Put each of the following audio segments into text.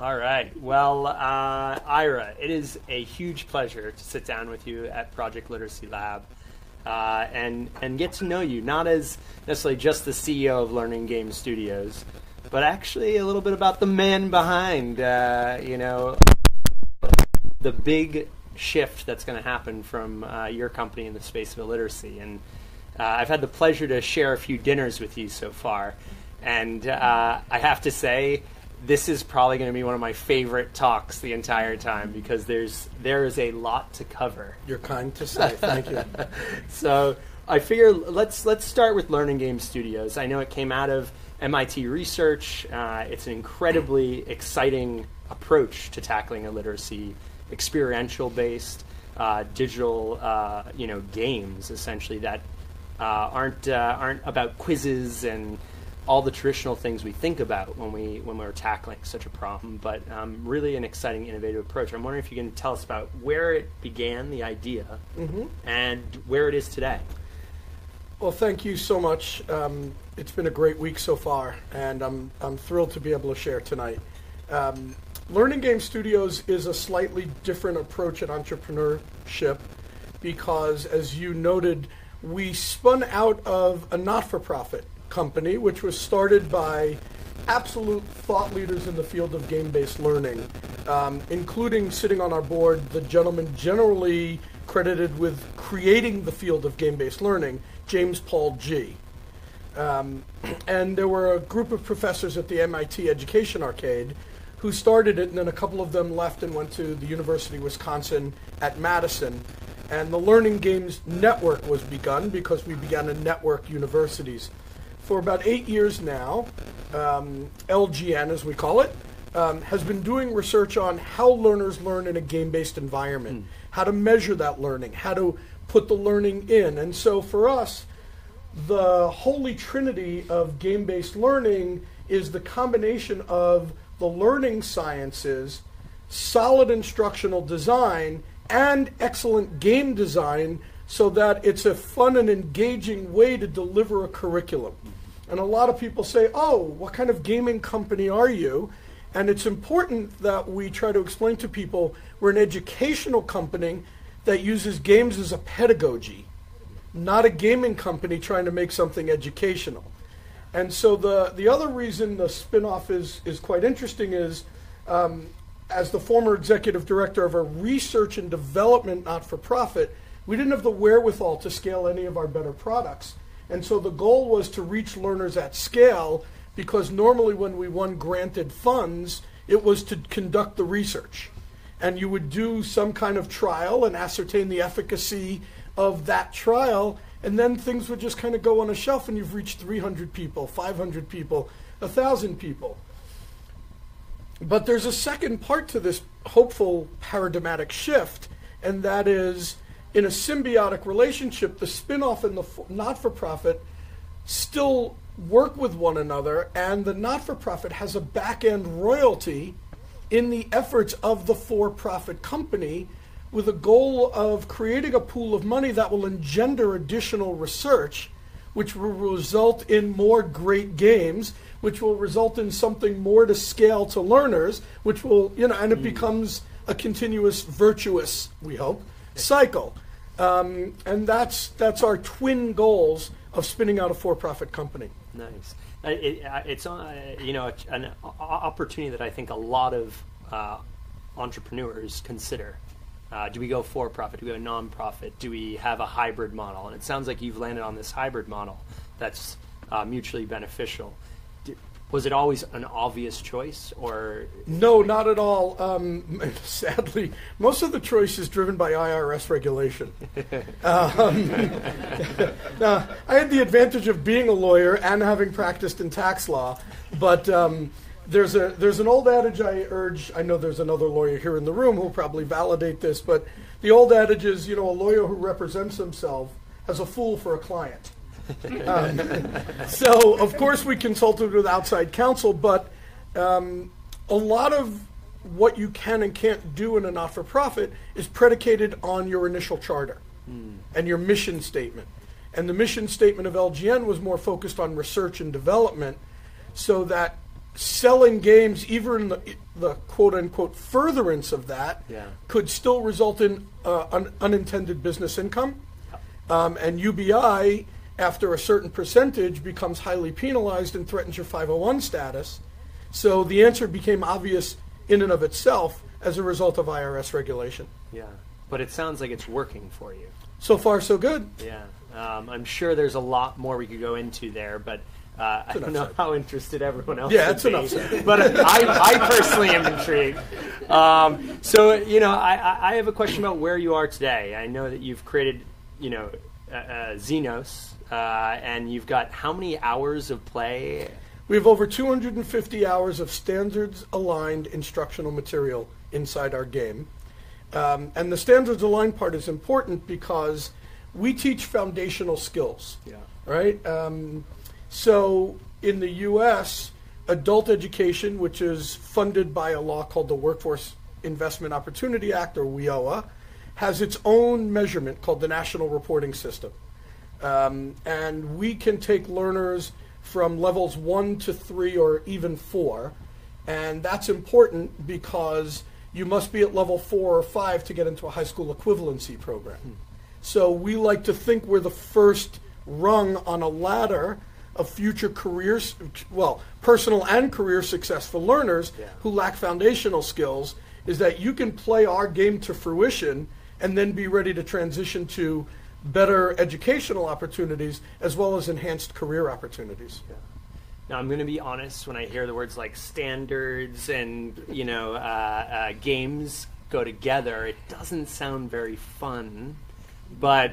All right. Well, Ira, it is a huge pleasure to sit down with you at Project Literacy Lab and get to know you, not as necessarily just the CEO of Learning Game Studios, but actually a little bit about the man behind, the big shift that's going to happen from your company in the space of illiteracy. And I've had the pleasure to share a few dinners with you so far, and I have to say, this is probably going to be one of my favorite talks the entire time because there is a lot to cover. You're kind to say. Thank you. So I figure let's start with Learning Game Studios. I know it came out of MIT research. It's an incredibly exciting approach to tackling illiteracy, experiential-based, digital, games essentially that aren't about quizzes and all the traditional things we think about when we're tackling such a problem, but really an exciting, innovative approach. I'm wondering if you can tell us about where it began, the idea, and where it is today. Well, thank you so much. It's been a great week so far, and I'm thrilled to be able to share tonight. Learning Game Studios is a slightly different approach at entrepreneurship because, as you noted, we spun out of a not-for-profit company, which was started by absolute thought leaders in the field of game-based learning, including sitting on our board, the gentleman generally credited with creating the field of game-based learning, James Paul G. And there were a group of professors at the MIT Education Arcade who started it, and then a couple of them left and went to the University of Wisconsin at Madison. And the Learning Games Network was begun because we began to network universities. For about 8 years now, LGN, as we call it, has been doing research on how learners learn in a game-based environment, how to measure that learning, how to put the learning in. And so for us, the holy trinity of game-based learning is the combination of the learning sciences, solid instructional design, and excellent game design, so that it's a fun and engaging way to deliver a curriculum. And a lot of people say, oh, what kind of gaming company are you? And it's important that we try to explain to people we're an educational company that uses games as a pedagogy, not a gaming company trying to make something educational. And so the other reason the spinoff is quite interesting is, as the former executive director of a research and development not-for-profit, we didn't have the wherewithal to scale any of our better products. And so the goal was to reach learners at scale, because normally when we won granted funds, it was to conduct the research. And you would do some kind of trial and ascertain the efficacy of that trial, and then things would just kind of go on a shelf, and you've reached 300 people, 500 people, 1,000 people. But there's a second part to this hopeful paradigmatic shift, and that is, in a symbiotic relationship, the spin-off and the not-for-profit still work with one another, and the not-for-profit has a back-end royalty in the efforts of the for-profit company, with a goal of creating a pool of money that will engender additional research, which will result in more great games, which will result in something more to scale to learners, which will, and it becomes a continuous, virtuous, we hope, cycle. And that's our twin goals of spinning out a for-profit company. Nice. It's an opportunity that I think a lot of entrepreneurs consider. Do we go for-profit? Do we go non-profit? Do we have a hybrid model? And it sounds like you've landed on this hybrid model that's mutually beneficial. Was it always an obvious choice, or? No, not at all. Sadly, most of the choice is driven by IRS regulation. Now, I had the advantage of being a lawyer and having practiced in tax law, but there's an old adage I urge. I know there's another lawyer here in the room who will probably validate this, but the old adage is, a lawyer who represents himself has a fool for a client. So, of course, we consulted with outside counsel, but a lot of what you can and can't do in a not-for-profit is predicated on your initial charter and your mission statement. And the mission statement of LGN was more focused on research and development, so that selling games, even in the quote-unquote furtherance of that could still result in unintended business income. And UBI, after a certain percentage, becomes highly penalized and threatens your 501 status. So the answer became obvious in and of itself as a result of IRS regulation. Yeah, but it sounds like it's working for you. So far, so good. Yeah, I'm sure there's a lot more we could go into there, but I don't know how interested everyone else it's would enough be. said. But I personally am intrigued. So, I have a question about where you are today. I know that you've created, Xenos, and you've got how many hours of play? We have over 250 hours of standards-aligned instructional material inside our game. And the standards-aligned part is important because we teach foundational skills, right? So in the U.S., adult education, which is funded by a law called the Workforce Investment Opportunity Act, or WIOA, has its own measurement called the National Reporting System. And we can take learners from levels 1 to 3 or even 4. And that's important because you must be at level 4 or 5 to get into a high school equivalency program. So we like to think we're the first rung on a ladder of future careers, personal and career success for learners who lack foundational skills, is that you can play our game to fruition and then be ready to transition to better educational opportunities as well as enhanced career opportunities. Now, I'm going to be honest, when I hear the words like standards and, games go together, it doesn't sound very fun. But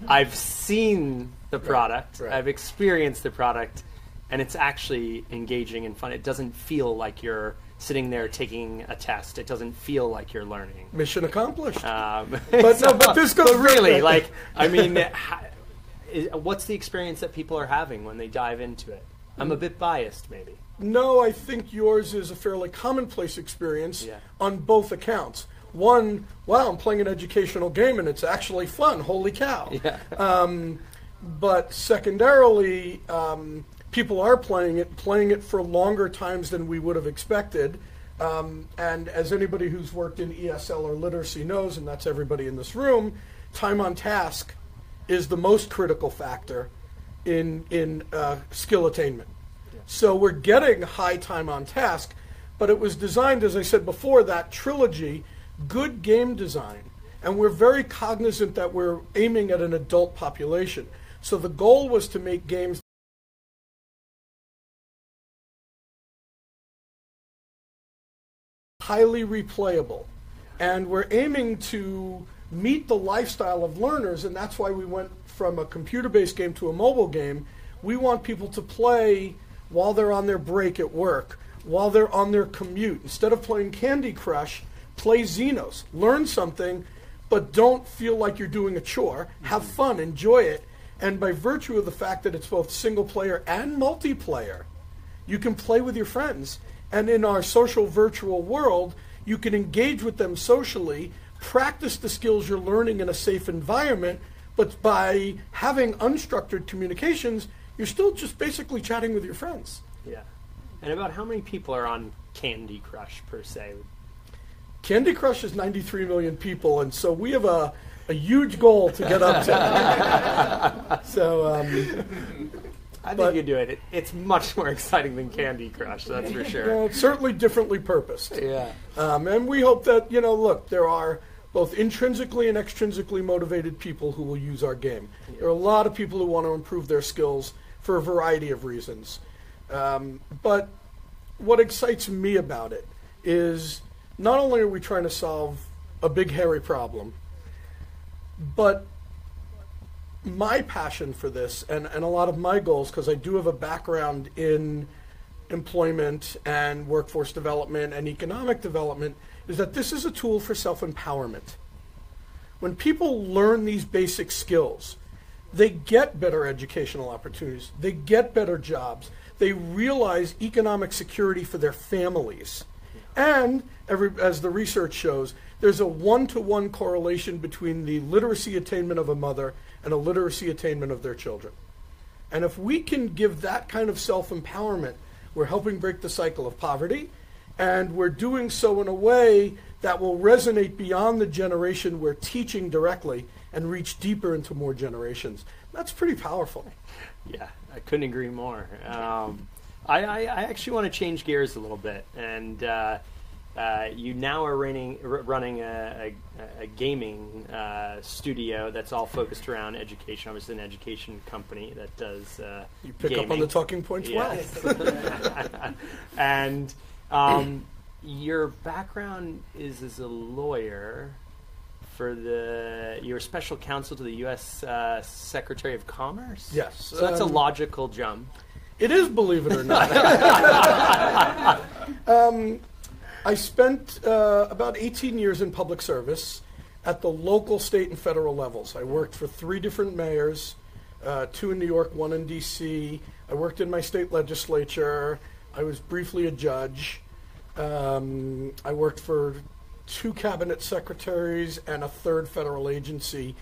I've seen the product, I've experienced the product, and it's actually engaging and fun. It doesn't feel like you're sitting there taking a test. It doesn't feel like you're learning. Mission accomplished. But this goes really, what's the experience that people are having when they dive into it? I'm a bit biased, maybe. No, I think yours is a fairly commonplace experience on both accounts. One, wow, I'm playing an educational game and it's actually fun. Holy cow. But secondarily, people are playing it for longer times than we would have expected. And as anybody who's worked in ESL or literacy knows, and that's everybody in this room, time on task is the most critical factor in skill attainment. So we're getting high time on task, but it was designed, as I said before, that trilogy, good game design, and we're very cognizant that we're aiming at an adult population. So the goal was to make games highly replayable, and we're aiming to meet the lifestyle of learners, and that's why we went from a computer-based game to a mobile game. We want people to play while they're on their break at work, while they're on their commute. Instead of playing Candy Crush, play Xenos. Learn something, but don't feel like you're doing a chore. Have fun, enjoy it, and by virtue of the fact that it's both single-player and multiplayer, you can play with your friends. And in our social virtual world, you can engage with them socially, practice the skills you're learning in a safe environment, but by having unstructured communications, you're still just basically chatting with your friends. Yeah. And about how many people are on Candy Crush, per se? Candy Crush is 93 million people, and so we have a huge goal to get up to. So, I think you do it. It's much more exciting than Candy Crush, that's for sure. It's certainly differently purposed. Yeah. And we hope that, look, there are both intrinsically and extrinsically motivated people who will use our game. There are a lot of people who want to improve their skills for a variety of reasons. But what excites me about it is not only are we trying to solve a big, hairy problem, but my passion for this and a lot of my goals, because I do have a background in employment and workforce development and economic development, is that this is a tool for self-empowerment. When people learn these basic skills, they get better educational opportunities, they get better jobs, they realize economic security for their families. And as the research shows, there's a 1-to-1 correlation between the literacy attainment of a mother and a literacy attainment of their children. And if we can give that kind of self-empowerment, we're helping break the cycle of poverty, And we're doing so in a way that will resonate beyond the generation we're teaching directly and reach deeper into more generations. That's pretty powerful. Yeah, I couldn't agree more. I actually want to change gears a little bit, and you now are running a gaming studio that's all focused around education. Obviously, an education company that does you pick gaming. Up on the talking points well. And your background is as a lawyer for your special counsel to the U.S. Secretary of Commerce? Yes. So that's a logical jump. It is, believe it or not. I spent about 18 years in public service at the local, state, and federal levels. I worked for 3 different mayors, 2 in New York, 1 in D.C. I worked in my state legislature. I was briefly a judge. I worked for 2 cabinet secretaries and a 3rd federal agency.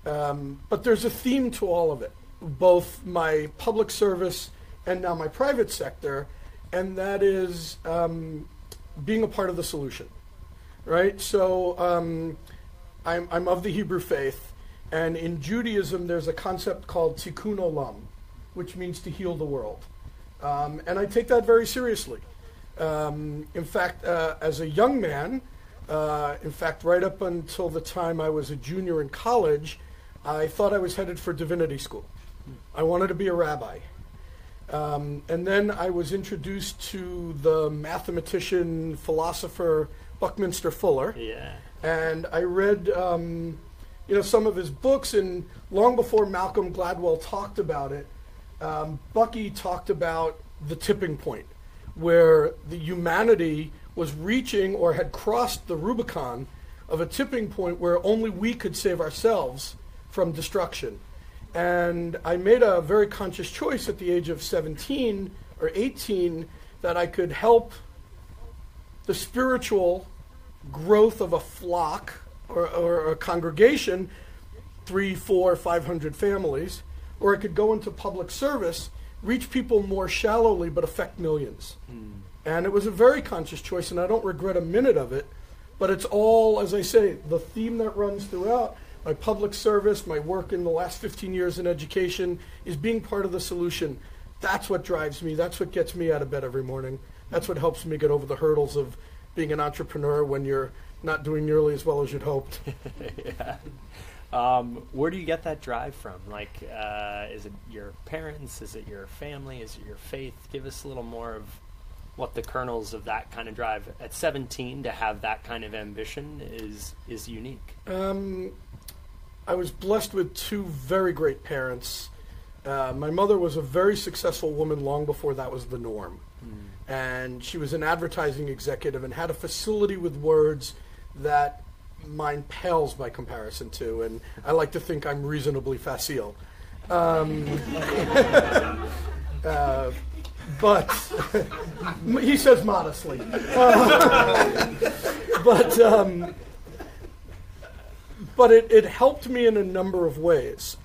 But there's a theme to all of it, both my public service and now my private sector, and that is being a part of the solution, right? So I'm of the Hebrew faith, and in Judaism there's a concept called tikkun olam, which means to heal the world. And I take that very seriously. In fact, as a young man, right up until the time I was a junior in college, I thought I was headed for divinity school. I wanted to be a rabbi. And then I was introduced to the mathematician, philosopher Buckminster Fuller. Yeah. And I read some of his books, and long before Malcolm Gladwell talked about it, Bucky talked about the tipping point, where the humanity was reaching or had crossed the Rubicon of a tipping point where only we could save ourselves from destruction. And I made a very conscious choice at the age of 17 or 18 that I could help the spiritual growth of a flock or a congregation, 300, 400, 500 families, or I could go into public service, reach people more shallowly, but affect millions. And it was a very conscious choice, and I don't regret a minute of it. But it's all, as I say, the theme that runs throughout my public service, my work in the last 15 years in education, is being part of the solution. That's what drives me. That's what gets me out of bed every morning. That's what helps me get over the hurdles of being an entrepreneur when you're not doing nearly as well as you'd hoped. Yeah. Where do you get that drive from? Like, is it your parents? Is it your family? Is it your faith? Give us a little more of what the kernels of that kind of drive. At 17, to have that kind of ambition is unique. I was blessed with 2 very great parents. My mother was a very successful woman long before that was the norm. And she was an advertising executive and had a facility with words that mine pales by comparison to, and I like to think I'm reasonably facile. But he says modestly. But it helped me in a number of ways.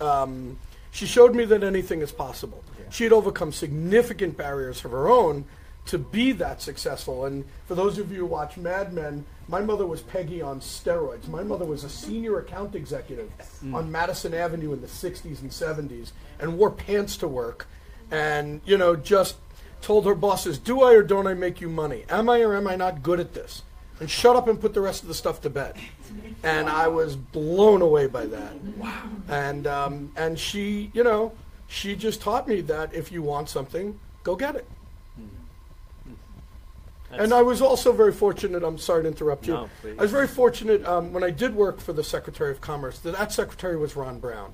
She showed me that anything is possible. She had overcome significant barriers of her own to be that successful. And for those of you who watch Mad Men, my mother was Peggy on steroids. My mother was a senior account executive on Madison Avenue in the 60s and 70s and wore pants to work and, just told her bosses, do I or don't I make you money? Am I or am I not good at this? And shut up and put the rest of the stuff to bed. And I was blown away by that. Wow. And she, she just taught me that if you want something, go get it. And I was also very fortunate, I'm sorry to interrupt you. No, please. I was very fortunate when I did work for the Secretary of Commerce. That secretary was Ron Brown.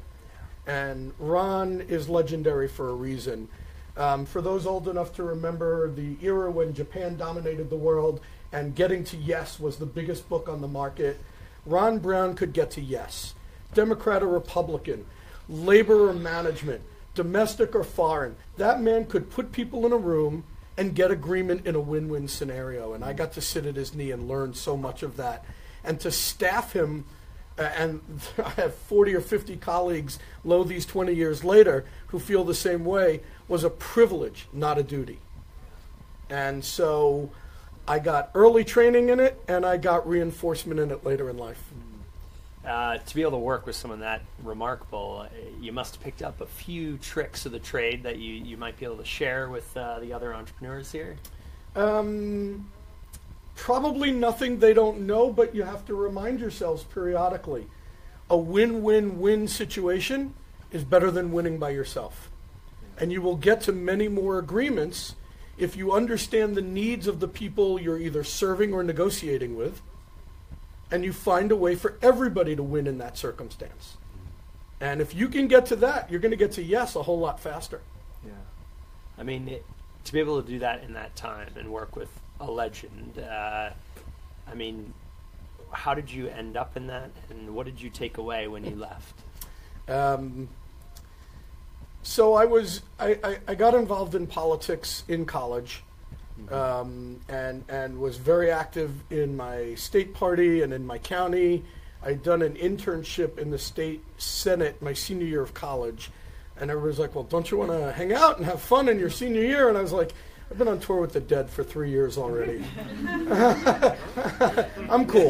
And Ron is legendary for a reason. For those old enough to remember the era when Japan dominated the world and getting to yes was the biggest book on the market, Ron Brown could get to yes. Democrat or Republican, labor or management, domestic or foreign. That man could put people in a room and get agreement in a win-win scenario. And I got to sit at his knee and learn so much of that. And to staff him, and I have 40 or 50 colleagues, lo these 20 years later, who feel the same way, was a privilege, not a duty. And so I got early training in it, and I got reinforcement in it later in life. To be able to work with someone that remarkable, you must have picked up a few tricks of the trade that you might be able to share with the other entrepreneurs here. Probably nothing they don't know, but you have to remind yourselves periodically. A win-win-win situation is better than winning by yourself. And you will get to many more agreements if you understand the needs of the people you're either serving or negotiating with, and you find a way for everybody to win in that circumstance. And if you can get to that, you're going to get to yes a whole lot faster. Yeah. I mean, to be able to do that in that time and work with a legend, I mean, how did you end up in that, and what did you take away when you left? So I got involved in politics in college, and was very active in my state party and in my county. I'd done an internship in the state senate my senior year of college, and everybody's like, well, don't you want to hang out and have fun in your senior year? And I was like, I've been on tour with the Dead for 3 years already. I'm cool.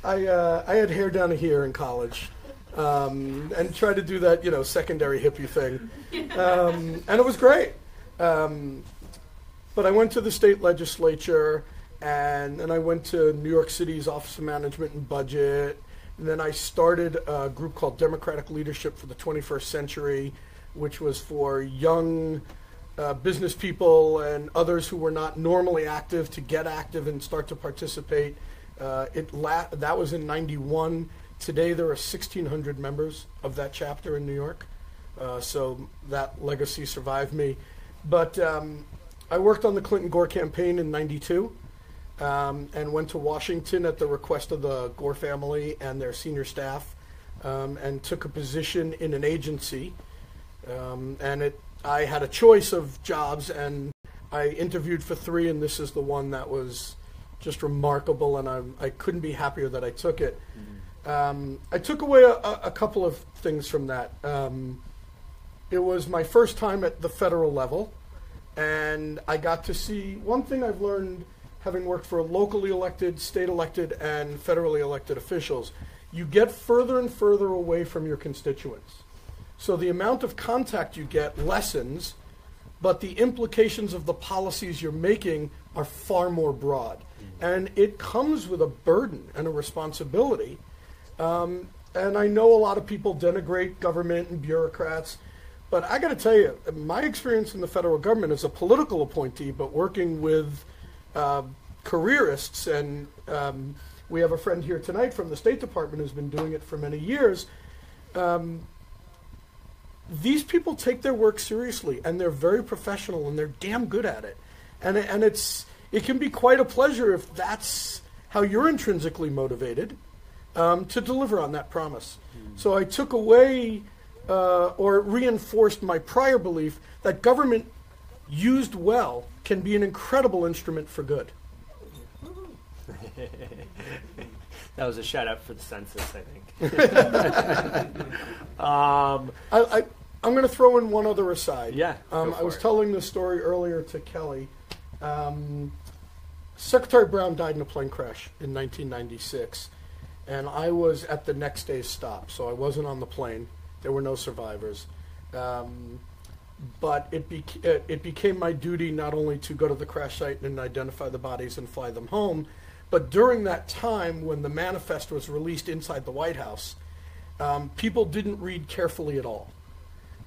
I had hair down to here in college. And tried to do that, secondary hippie thing. And it was great. But I went to the state legislature, and then I went to New York City's Office of Management and Budget. And then I started a group called Democratic Leadership for the 21st Century, which was for young business people and others who were not normally active to get active and start to participate. That was in '91. Today there are 1,600 members of that chapter in New York, so that legacy survived me. But I worked on the Clinton-Gore campaign in '92 and went to Washington at the request of the Gore family and their senior staff, and took a position in an agency. I had a choice of jobs, and I interviewed for 3, and this is the one that was just remarkable, and I couldn't be happier that I took it. I took away a couple of things from that. It was my first time at the federal level, and I got to see one thing I've learned having worked for locally elected, state elected, and federally elected officials. You get further and further away from your constituents. So the amount of contact you get lessens, but the implications of the policies you're making are far more broad. And it comes with a burden and a responsibility. And I know a lot of people denigrate government and bureaucrats, but I got to tell you, my experience in the federal government as a political appointee, but working with careerists, and we have a friend here tonight from the State Department who's been doing it for many years. These people take their work seriously, and they're very professional, and they're damn good at it. And it can be quite a pleasure if that's how you're intrinsically motivated to deliver on that promise. So I took away or reinforced my prior belief that government used well can be an incredible instrument for good. That was a shout out for the census, I think. I'm going to throw in one other aside. Yeah. I was telling this story earlier to Kelly. Secretary Brown died in a plane crash in 1996, and I was at the next day's stop, so I wasn't on the plane. There were no survivors. But it became my duty not only to go to the crash site and identify the bodies and fly them home, but during that time when the manifest was released inside the White House, people didn't read carefully at all.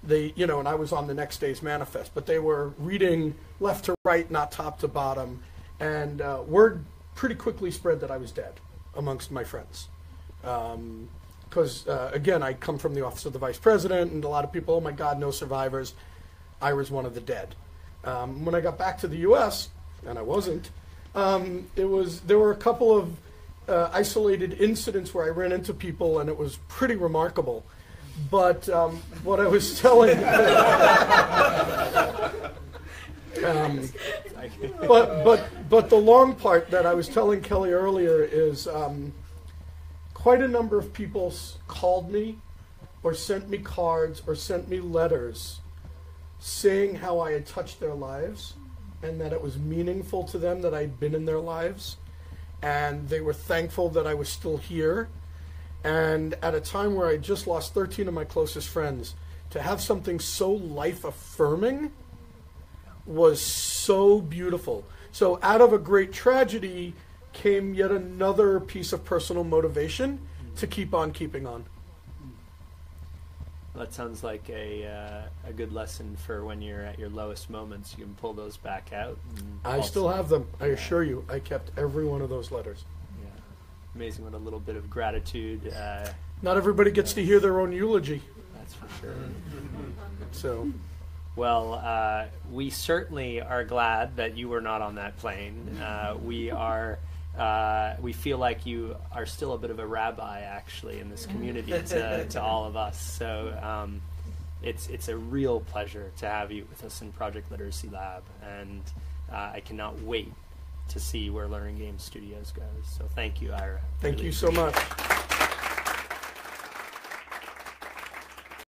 And I was on the next day's manifest, but they were reading left to right, not top to bottom, and word pretty quickly spread that I was dead amongst my friends. Because, again, I come from the office of the vice president, and a lot of people, oh my God, no survivors. I was one of the dead. When I got back to the U.S., and I wasn't, there were a couple of isolated incidents where I ran into people, and it was pretty remarkable. But what I was telling, but the long part that I was telling Kelly earlier is quite a number of people called me, or sent me cards, or sent me letters, saying how I had touched their lives, and that it was meaningful to them that I'd been in their lives, and they were thankful that I was still here. And at a time where I just lost 13 of my closest friends, to have something so life-affirming was so beautiful. So out of a great tragedy came yet another piece of personal motivation to keep on keeping on. That sounds like a good lesson for when you're at your lowest moments. You can pull those back out. I still have them. I assure you, I kept every one of those letters. Yeah, amazing what a little bit of gratitude. Not everybody gets to hear their own eulogy. That's for sure. So, well, we certainly are glad that you were not on that plane. We feel like you are still a bit of a rabbi, actually, in this community to all of us. So it's a real pleasure to have you with us in Project Literacy Lab, and I cannot wait to see where Learning Games Studios goes. So thank you, Ira. Thank you so much.